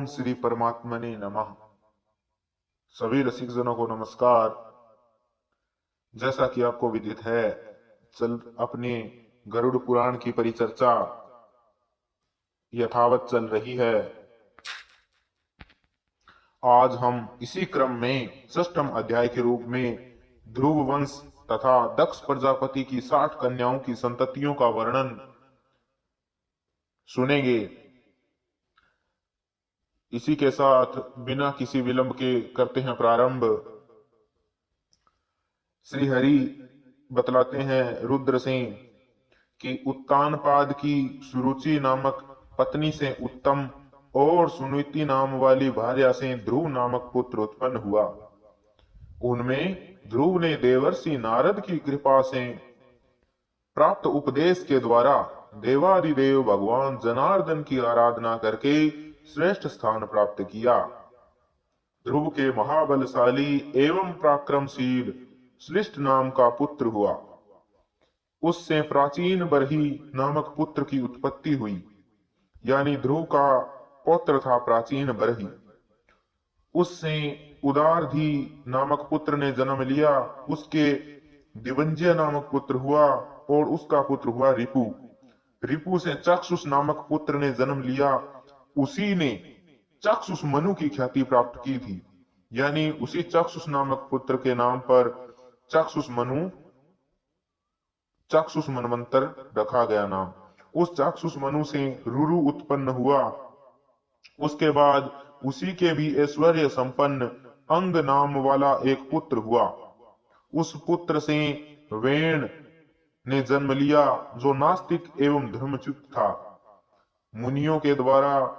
ओम श्री परमात्मने नमः। सभी रसिक जनों को नमस्कार। जैसा कि आपको विदित है, अपने गरुड़ पुराण की परिचर्चा यथावत चल रही है। आज हम इसी क्रम में षष्ठम अध्याय के रूप में ध्रुव वंश तथा दक्ष प्रजापति की 60 कन्याओं की संततियों का वर्णन सुनेंगे। इसी के साथ बिना किसी विलंब के करते हैं प्रारंभ। श्री हरि बतलाते हैं रुद्र से कि उत्तानपाद की सुरुचि नामक पत्नी से उत्तम और सुनीति नाम वाली भार्या से ध्रुव नामक पुत्र उत्पन्न हुआ। उनमें ध्रुव ने देवर्षि नारद की कृपा से प्राप्त उपदेश के द्वारा देवादिदेव भगवान जनार्दन की आराधना करके श्रेष्ठ स्थान प्राप्त किया। ध्रुव के महाबलशाली एवं पराक्रमशील श्लिष्ट नाम का पुत्र हुआ। उससे प्राचीन बरही नामक पुत्र की उत्पत्ति हुई, यानी ध्रुव का पौत्र था प्राचीन बरही। उससे उदारधी नामक पुत्र ने जन्म लिया। उसके दिवंजय नामक पुत्र हुआ और उसका पुत्र हुआ रिपु। रिपु से चक्षुष नामक पुत्र ने जन्म लिया। उसी ने चक्षुष मनु की ख्याति प्राप्त की थी, यानी उसी चक्षुष नामक पुत्र के नाम पर चक्षुष मनवंतर रखा गया नाम। उस चक्षुष मनु से रुरु उत्पन्न हुआ। उसके बाद उसी के भी ऐश्वर्य संपन्न अंग नाम वाला एक पुत्र हुआ। उस पुत्र से वेण ने जन्म लिया, जो नास्तिक एवं धर्मच्युत था। मुनियों के द्वारा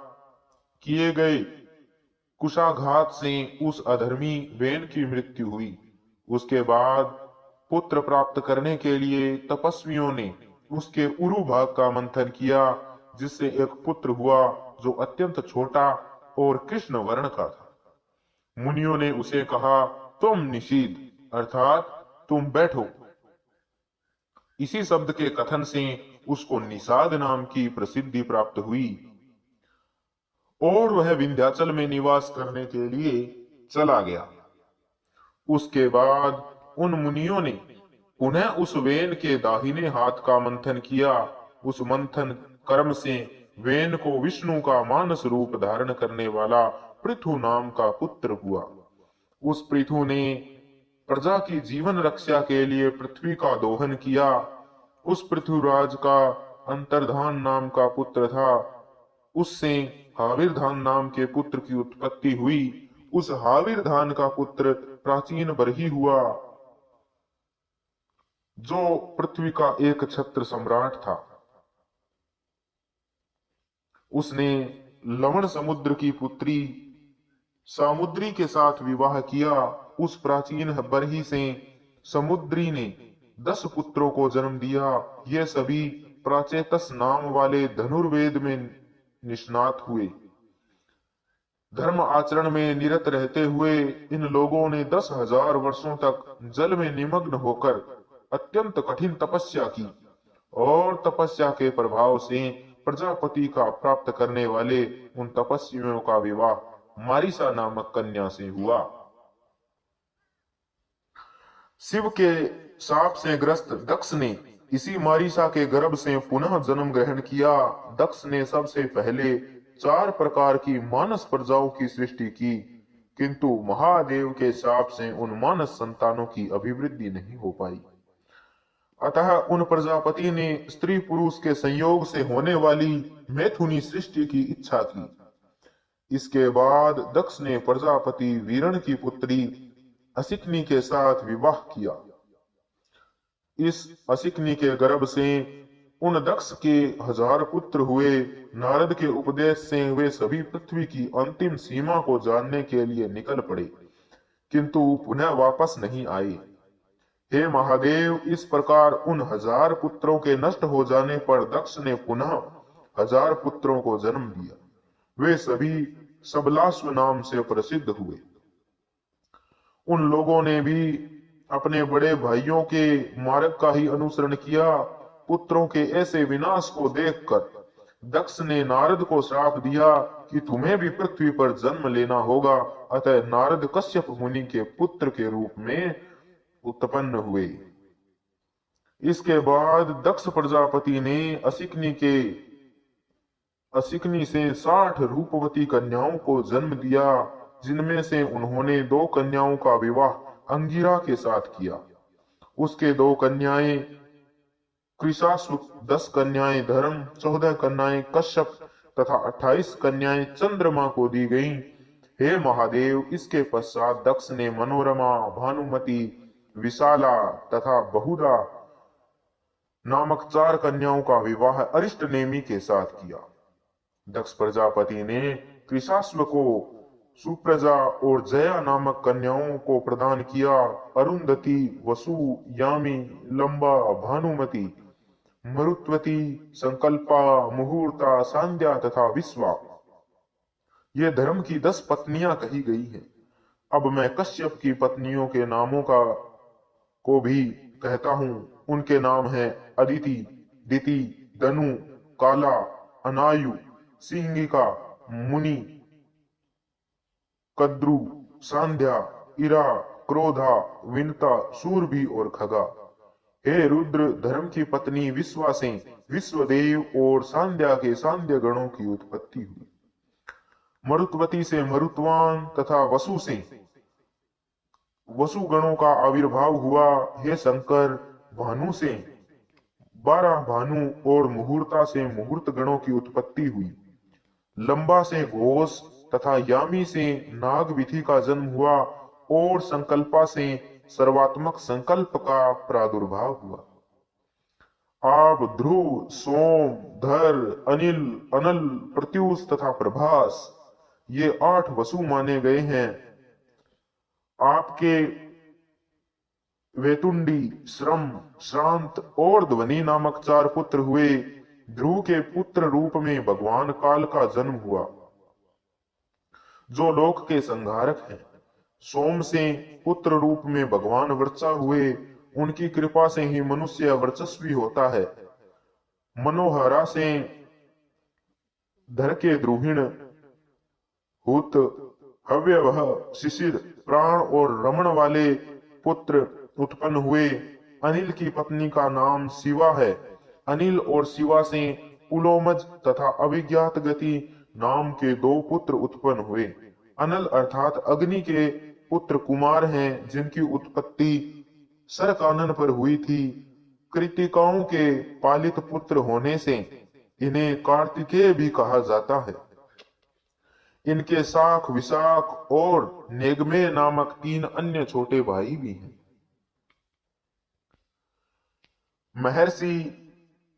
किए गए कुशाघात से उस अधर्मी वेण की मृत्यु हुई। उसके बाद पुत्र प्राप्त करने के लिए तपस्वियों ने उसके उरु भाग का मंथन किया, जिससे एक पुत्र हुआ जो अत्यंत छोटा और कृष्ण वर्ण का था। मुनियों ने उसे कहा, तुम निषीद अर्थात तुम बैठो। इसी शब्द के कथन से उसको निषाद नाम की प्रसिद्धि प्राप्त हुई और वह विंध्याचल में निवास करने के लिए चला गया। उसके बाद उन मुनियों ने पुनः उस वेन के दाहिने हाथ का मंथन किया। उस मंथन कर्म से वेन को विष्णु का मानस रूप धारण करने वाला पृथु नाम का पुत्र हुआ। उस पृथु ने प्रजा की जीवन रक्षा के लिए पृथ्वी का दोहन किया। उस पृथ्वीराज का अंतर्धान नाम का पुत्र था। उससे हाविरधान नाम के पुत्र की उत्पत्ति हुई। उस हाविरधान का पुत्र प्राचीन बरही हुआ, जो पृथ्वी का एक छत्र सम्राट था। उसने लवण समुद्र की पुत्री सामुद्री के साथ विवाह किया। उस प्राचीन बरही से समुद्री ने 10 पुत्रों को जन्म दिया। ये सभी प्राचेतस नाम वाले धनुर्वेद में निष्णात हुए। धर्म आचरण में निरत रहते हुए इन लोगों ने 10,000 वर्षों तक जल में निमग्न होकर अत्यंत कठिन तपस्या की और तपस्या के प्रभाव से प्रजापति का प्राप्त करने वाले उन तपस्वियों का विवाह मारिसा नामक कन्या से हुआ। शिव के शाप से ग्रस्त दक्ष ने इसी मारिसा के गर्भ से पुनः जन्म ग्रहण किया। दक्ष ने सबसे पहले 4 प्रकार की मानस प्रजाओं की सृष्टि की, किंतु महादेव के शाप से उन मानस संतानों की अभिवृद्धि नहीं हो पाई। अतः उन प्रजापति ने स्त्री पुरुष के संयोग से होने वाली मैथुनी सृष्टि की इच्छा की। इसके बाद दक्ष ने प्रजापति वीरण की पुत्री असिकनी के साथ विवाह किया। इस असिकनी के गर्भ से उन दक्ष के 1000 पुत्र हुए। नारद के उपदेश से वे सभी पृथ्वी की अंतिम सीमा को जानने के लिए निकल पड़े, किंतु पुनः वापस नहीं आए। हे महादेव, इस प्रकार उन 1000 पुत्रों के नष्ट हो जाने पर दक्ष ने पुनः 1000 पुत्रों को जन्म दिया। वे सभी सबलाश्व नाम से प्रसिद्ध हुए। उन लोगों ने भी अपने बड़े भाइयों के मार्ग का ही अनुसरण किया। पुत्रों के ऐसे विनाश को देखकर दक्ष ने नारद को श्राप दिया कि तुम्हें भी पृथ्वी पर जन्म लेना होगा। अतः नारद कश्यप मुनि के पुत्र के रूप में उत्पन्न हुए। इसके बाद दक्ष प्रजापति ने असिकनी से 60 रूपवती कन्याओं को जन्म दिया, जिनमें से उन्होंने 2 कन्याओं का विवाह अंगिरा के साथ किया। उसके 2 कन्याएं कृशाश्व, 10 कन्याएं धर्म, 14 कन्याएं कश्यप तथा 28 कन्याएं चंद्रमा को दी गईं। हे महादेव, इसके पश्चात दक्ष ने मनोरमा, भानुमति, विशाला तथा बहुधा नामक 4 कन्याओं का विवाह अरिष्टनेमि के साथ किया। दक्ष प्रजापति ने कृशाश्व को सुप्रजा और जया नामक कन्याओं को प्रदान किया। अरुंधति, वसु, यामी, लंबा, भानुमति, मरुत्वती, संकल्पा, मुहूर्ता, सांध्या तथा विश्वा, ये धर्म की 10 पत्नियां कही गई हैं। अब मैं कश्यप की पत्नियों के नामों को भी कहता हूं। उनके नाम हैं अदिति, दिति, दनु, काला, अनायु, सिंगिका, मुनि, कद्रु, सांध्या, इरा, क्रोधा, विनता, सूरभि और खगा। हे रुद्र, धर्म की पत्नी विश्वा से विश्वदेव और सांध्या के सांध्य गणों की उत्पत्ति हुई। मरुत्वती से मरुत्वान तथा वसु से वसु गणों का आविर्भाव हुआ। हे शंकर, भानु से 12 भानु और मुहूर्ता से मुहूर्त गणों की उत्पत्ति हुई। लंबा से घोष तथा यामी से नाग विधि का जन्म हुआ और संकल्पा से सर्वात्मक संकल्प का प्रादुर्भाव हुआ। आप, ध्रुव, सोम, धर, अनिल, अनल, प्रत्युष तथा प्रभास, ये 8 वसु माने गए हैं। आपके वेतुंडी, श्रम, श्रांत और ध्वनि नामक 4 पुत्र हुए। ध्रुव के पुत्र रूप में भगवान काल का जन्म हुआ, जो लोक के संहारक हैं। सोम से पुत्र रूप में भगवान वर्चा हुए। उनकी कृपा से ही मनुष्य वर्चस्वी होता है। मनोहरा से धर के द्रुहिण, हुत, हव्यवह, शिशिर, प्राण और रमण वाले पुत्र उत्पन्न हुए। अनिल की पत्नी का नाम शिवा है। अनिल और शिवा से पुलोमज तथा अभिज्ञात गति नाम के 2 पुत्र उत्पन्न हुए। अनल अर्थात अग्नि के पुत्र कुमार हैं, जिनकी उत्पत्ति सरकानन पर हुई थी। कृतिकाओं के पालित पुत्र होने से इन्हें कार्तिकेय भी कहा जाता है। इनके शाख, विशाख और नेगमे नामक 3 अन्य छोटे भाई भी हैं। महर्षि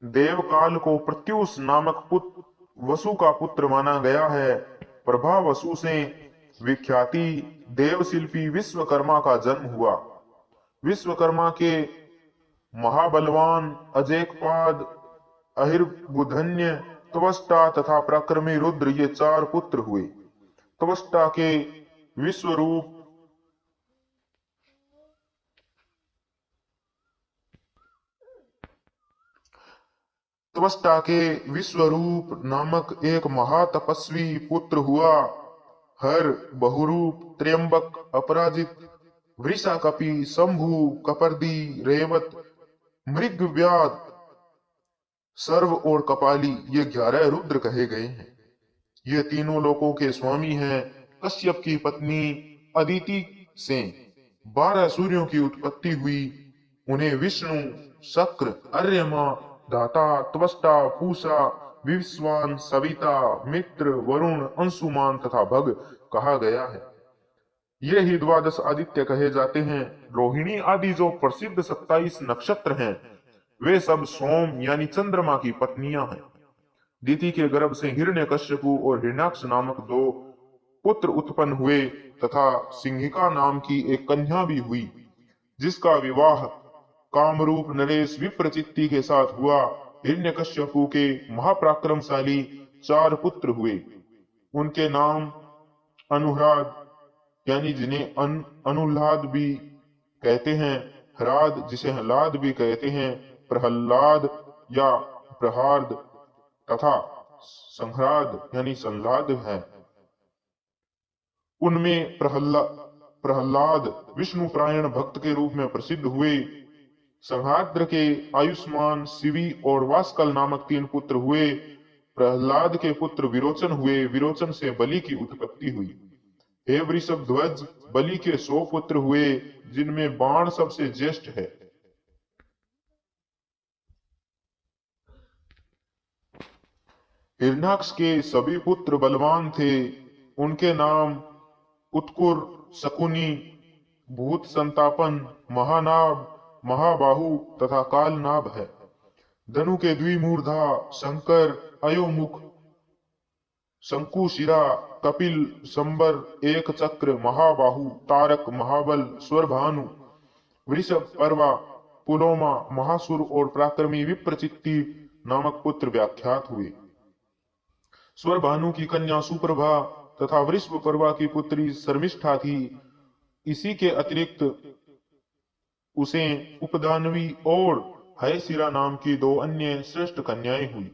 देवकाल को प्रत्युष नामक वसु का पुत्र माना गया है। प्रभा वसु से विख्याति देवशिल्पी विश्वकर्मा का जन्म हुआ। विश्वकर्मा के महाबलवान अजेकपाद, अहिर्बुधन्य, त्वष्टा तथा पराक्रमी रुद्र, ये 4 पुत्र हुए। त्वष्टा के विश्वरूप नामक एक महातपस्वी पुत्र हुआ। हर, बहुरूप, त्र्यंबक, अपराजित, वृषाकपि, शंभु, कपर्दी, रेवत, मृगव्याध, सर्व और कपाली, ये 11 रुद्र कहे गए हैं। ये तीनों लोकों के स्वामी हैं। कश्यप की पत्नी अदिति से 12 सूर्यों की उत्पत्ति हुई। उन्हें विष्णु, शक्र, अर्यमा, धाता, त्वष्टा, पूषा, विश्वान, सविता, मित्र, वरुण, अंशुमान तथा भग कहा गया है। ये ही 12 आदित्य कहे जाते हैं। रोहिणी आदि जो प्रसिद्ध 27 नक्षत्र हैं, वे सब सोम यानी चंद्रमा की पत्नियां हैं। दिति के गर्भ से हिरण्यकश्यपु और हिरण्याक्ष नामक 2 पुत्र उत्पन्न हुए तथा सिंहिका नाम की एक कन्या भी हुई, जिसका विवाह कामरूप नरेश विप्रचित्ति के साथ हुआ। हिरण्यकश्यपु के महापराक्रमशाली 4 पुत्र हुए। उनके नाम अनुराग यानी जिन्हें अनुल्लाद भी कहते हैं, ह्राद जिसे ह्लाद भी कहते हैं, प्रहलाद या प्रहार्द तथा संह्राद यानी संलाद है। उनमें प्रहलाद विष्णु प्रायण भक्त के रूप में प्रसिद्ध हुए। संहाद्र के आयुष्मान, शिवी और वास्कल नामक 3 पुत्र हुए। प्रहलाद के पुत्र विरोचन हुए। विरोचन से बलि की उत्पत्ति हुई। हे वृषभ ध्वज, बलि के 100 पुत्र हुए, जिनमें बाण सबसे ज्येष्ठ है। हिरण्याक्ष के सभी पुत्र बलवान थे। उनके नाम उत्कुर, शकुनी, भूत संतापन, महानाभ, महाबाहु तथा कालनाभ है। धनु के द्विमूर्धा शंकर, अयोमुख, शंकुशिरा, कपिल, संबर, एक चक्र, महाबाहु, तारक, महाबल, स्वरभानु, वृषभ, पर्वा, पुलोमा, महासुर और पराक्रमी विप्रचित्ति नामक पुत्र व्याख्यात हुए। स्वरभानु की कन्या सुप्रभा तथा वृषभ पर्वा की पुत्री शर्मिष्ठा थी। इसी के अतिरिक्त उसे उपदानवी और हयशिरा नाम की 2 अन्य श्रेष्ठ कन्याएं हुई।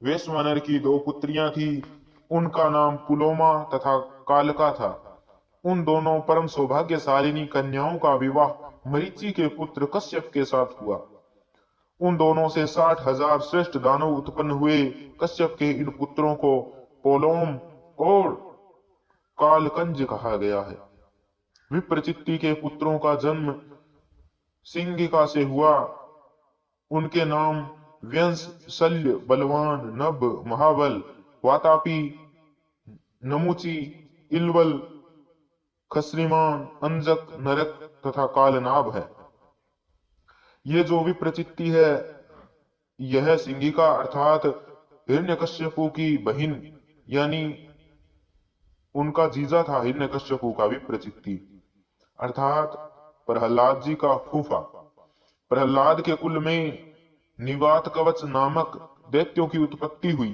वैश्वानर की 2 पुत्रियां थी। उनका नाम पुलोमा तथा कालका था। उन दोनों परम सौभाग्यशालिनी कन्याओं का विवाह मरीचि के पुत्र कश्यप के साथ हुआ। उन दोनों से 60,000 श्रेष्ठ दानव उत्पन्न हुए। कश्यप के इन पुत्रों को पोलोम और कालकंज कहा गया है। विप्रचित्ति के पुत्रों का जन्म सिंगिका से हुआ। उनके नाम व्यंश, शल्य, बलवान, नभ, महाबल, वातापी, नमुची, इलवल, खसरीमान, अंजक, नरक तथा कालनाभ है। ये जो विप्रचित्ति है, यह सिंगिका अर्थात हिरण्यकश्यपु की बहन यानी उनका जीजा था। हिरण्यकश्यपु का विप्रचित्ति अर्थात प्रहलाद जी का फूफा। प्रहलाद के कुल में निवात कवच नामक दैत्यों की उत्पत्ति हुई।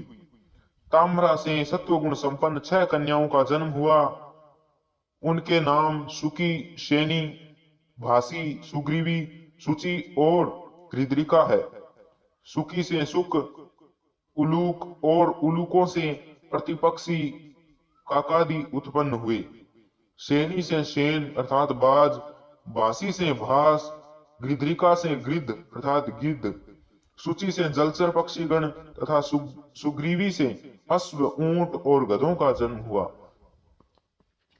ताम्रा से सत्वगुण संपन्न 6 कन्याओं का जन्म हुआ। उनके नाम सुकी, शेनी, भासी, सुग्रीवी, सुचि और कृद्रिका है। सुकी से सुक, उलूक और उलूकों से प्रतिपक्षी काकादि उत्पन्न हुए। शेनी से शेन अर्थात बाज, भासी से भास, गृध्रिका से गृध अर्थात गिद्ध, सुचि से जलचर पक्षीगण तथा सुग्रीवी से अश्व, ऊंट और गधों का जन्म हुआ।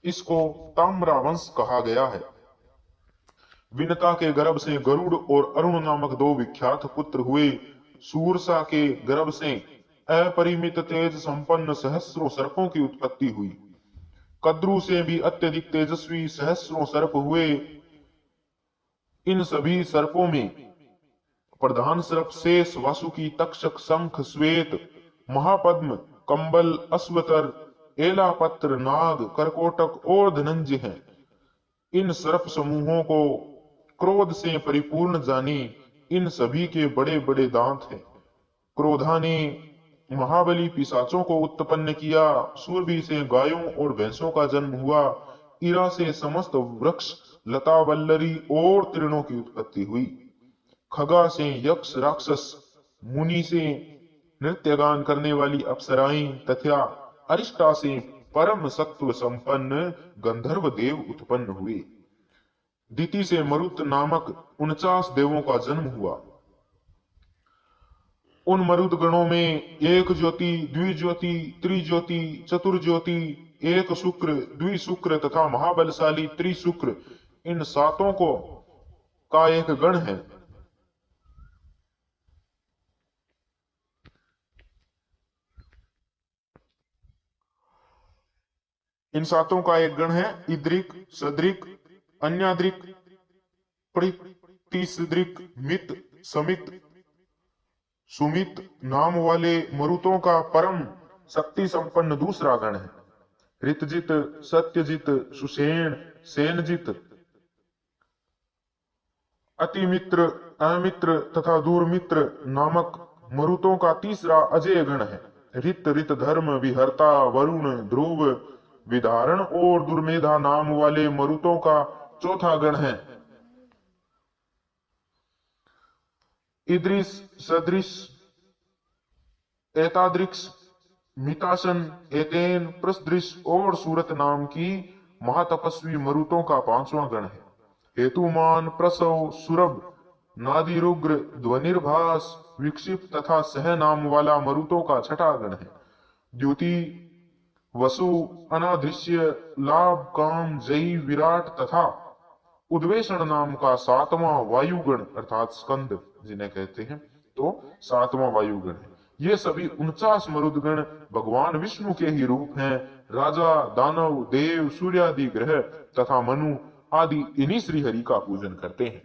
इसको ताम्रा वंश कहा गया है। विनता के गर्भ से गरुड़ और अरुण नामक 2 विख्यात पुत्र हुए। सूरसा के गर्भ से अपरिमित तेज संपन्न सहस्रों सर्पों की उत्पत्ति हुई। कद्रु से भी अत्यधिक तेजस्वी सहस्रों सर्प हुए। इन सभी सर्पों में प्रधान सर्प शेष, वासुकी, तक्षक, शंख, श्वेत, महापद्म, कंबल, अश्वतर, एलापत्र, नाग, करकोटक और धनंजय हैं। इन सर्प समूहों को क्रोध से परिपूर्ण जानी। इन सभी के बड़े बड़े दांत हैं। क्रोधा ने महाबली पिशाचों को उत्पन्न किया। सूरभि से गायों और भैंसों का जन्म हुआ। इरा से समस्त वृक्ष, लता, वल्लरी और तृणों की उत्पत्ति हुई। खगा से यक्ष, राक्षस, मुनि से नृत्यगान करने वाली अप्सराएं तथा अरिष्टा से परम सत्व संपन्न गंधर्व देव उत्पन्न हुए। दिति से मरुत नामक 49 देवों का जन्म हुआ। उन मरुद गणों में एक ज्योति, द्विज्योति, त्रिज्योति, चतुर्ज्योति, एक शुक्र, द्विशुक्र तथा महाबलशाली त्रिशुक्र, इन 7 को का एक गण है। इन 7 का एक गण है। इद्रिक, सद्रिक, अन्याद्रिक, प्रतिसद्रिक, मित, समित, सुमित नाम वाले मरुतों का परम शक्ति संपन्न दूसरा गण है। ऋतजित, सत्यजित, सुषेण, सेनजित, अतिमित्र, अमित्र तथा दूरमित्र नामक मरुतों का तीसरा अजय गण है। ऋत, ऋतधर्म, विहर्ता, वरुण, ध्रुव, विधारण और दुर्मेधा नाम वाले मरुतों का चौथा गण है। इद्रिस, सदृश, एताद्रिक्स, मितासन, एतेन, प्रसदृश और सूरत नाम की महातपस्वी मरुतों का पांचवा गण है। हेतुमान, प्रसव, सुरभ, नादिरुग्र, ध्वनिर्भास, विक्षिप्त तथा सह नाम वाला मरुतों का छठा गण है। द्युति, वसु, अनादृश्य, लाभ, काम, जयी, विराट तथा उद्वेषण नाम का सातवां वायुगण अर्थात स्कंद जिन्हें कहते हैं, तो सातवां वायुगण है। ये सभी 49 मरुदगण भगवान विष्णु के ही रूप हैं। राजा, दानव, देव, सूर्यादि ग्रह तथा मनु आदि इन्हीं श्री हरि का पूजन करते हैं।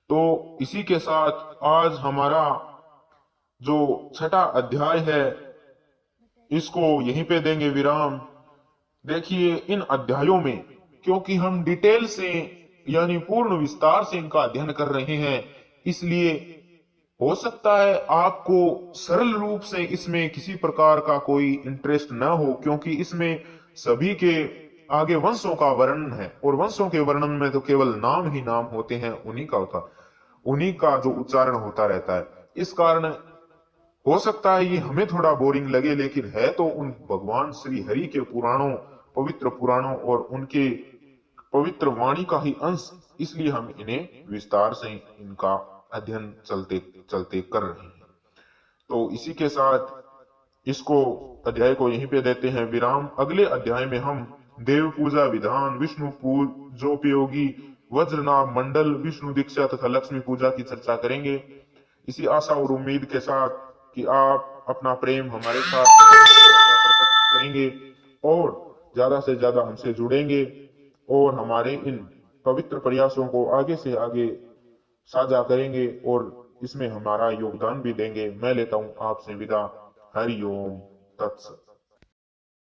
तो इसी के साथ आज हमारा जो छठा अध्याय है इसको यहीं पे देंगे विराम। देखिए इन अध्यायों में क्योंकि हम डिटेल से यानी पूर्ण विस्तार से इनका अध्ययन कर रहे हैं, इसलिए हो सकता है आपको सरल रूप से इसमें किसी प्रकार का कोई इंटरेस्ट न हो, क्योंकि इसमें सभी के आगे वंशों का वर्णन है और वंशों के वर्णन में तो केवल नाम ही नाम होते हैं, उन्हीं का जो उच्चारण होता रहता है। इस कारण हो सकता है ये हमें थोड़ा बोरिंग लगे, लेकिन है तो उन भगवान श्री हरि के पवित्र पुराणों और उनके पवित्र वाणी का ही अंश, इसलिए हम इन्हें विस्तार से इनका अध्ययन चलते चलते कर रहे हैं। तो इसी के साथ इसको अध्याय को यहीं पे देते हैं विराम। अगले अध्याय में हम देव पूजा विधान, विष्णु पूजोपयोगी, वज्रनाभ मंडल, विष्णु दीक्षा तथा लक्ष्मी पूजा की चर्चा करेंगे। इसी आशा और उम्मीद के साथ कि आप अपना प्रेम हमारे साथ प्रकट करेंगे और ज्यादा से ज्यादा हमसे जुड़ेंगे और हमारे इन पवित्र प्रयासों को आगे से आगे साझा करेंगे और इसमें हमारा योगदान भी देंगे। मैं लेता हूं आपसे विदा। हरि ओम तत्सत।